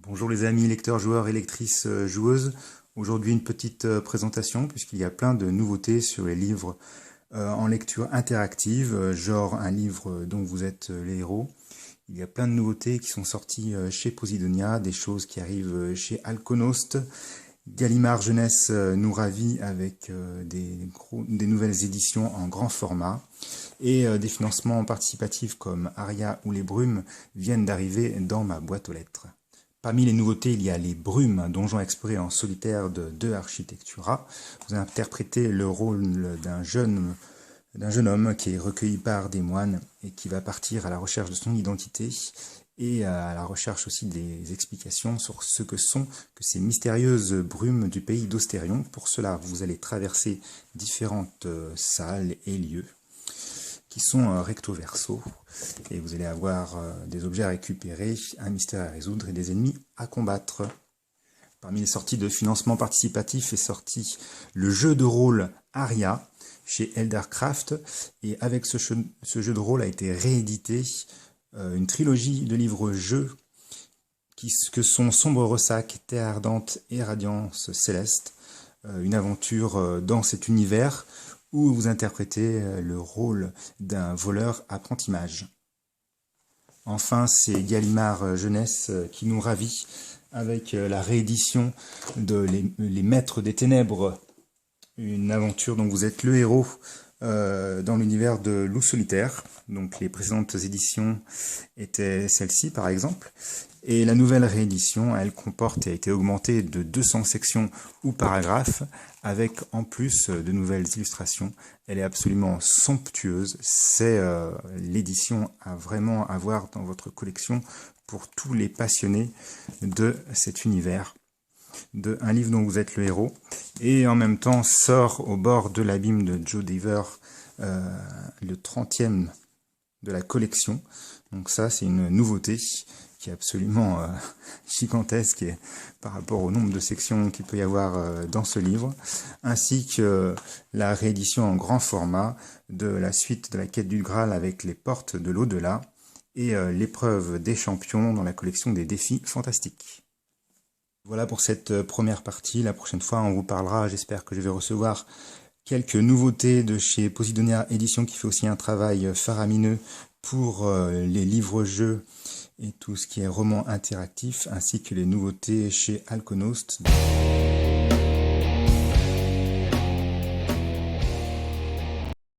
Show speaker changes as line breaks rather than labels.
Bonjour les amis lecteurs, joueurs et lectrices joueuses. Aujourd'hui une petite présentation puisqu'il y a plein de nouveautés sur les livres en lecture interactive, genre un livre dont vous êtes les héros. Il y a plein de nouveautés qui sont sorties chez Posidonia, des choses qui arrivent chez Alkonost. Gallimard Jeunesse nous ravit avec des nouvelles éditions en grand format. Et des financements participatifs comme Aria ou Les Brumes viennent d'arriver dans ma boîte aux lettres. Parmi les nouveautés, il y a Les Brumes, un donjon exploré en solitaire de Architectura. Vous interprétez le rôle d'un jeune homme qui est recueilli par des moines et qui va partir à la recherche de son identité et à la recherche aussi des explications sur ce que sont ces mystérieuses brumes du pays d'Austérion. Pour cela, vous allez traverser différentes salles et lieux qui sont recto verso, et vous allez avoir des objets à récupérer, un mystère à résoudre et des ennemis à combattre. Parmi les sorties de financement participatif est sorti le jeu de rôle Aria chez Eldercraft, et avec ce jeu de rôle a été réédité une trilogie de livres-jeux que sont Sombre Ressac, Terre Ardente et Radiance Céleste, une aventure dans cet univers où vous interprétez le rôle d'un voleur apprenti-mage. Enfin, c'est Gallimard Jeunesse qui nous ravit avec la réédition de Les Maîtres des Ténèbres, une aventure dont vous êtes le héros dans l'univers de Loup Solitaire. Donc les précédentes éditions étaient celle-ci par exemple. Et la nouvelle réédition, elle comporte et a été augmentée de 200 sections ou paragraphes, avec en plus de nouvelles illustrations. Elle est absolument somptueuse. C'est l'édition à vraiment avoir dans votre collection pour tous les passionnés de cet univers. Un livre dont vous êtes le héros. Et en même temps sort au bord de l'abîme de Joe Dever le 30e de la collection. Donc ça, c'est une nouveauté qui est absolument gigantesque par rapport au nombre de sections qu'il peut y avoir dans ce livre, ainsi que la réédition en grand format de la suite de la quête du Graal avec les portes de l'au-delà et l'épreuve des champions dans la collection des défis fantastiques. Voilà pour cette première partie. La prochaine fois, on vous parlera, j'espère que je vais recevoir quelques nouveautés de chez Posidonia Édition qui fait aussi un travail faramineux pour les livres-jeux et tout ce qui est roman interactif, ainsi que les nouveautés chez Alkonost.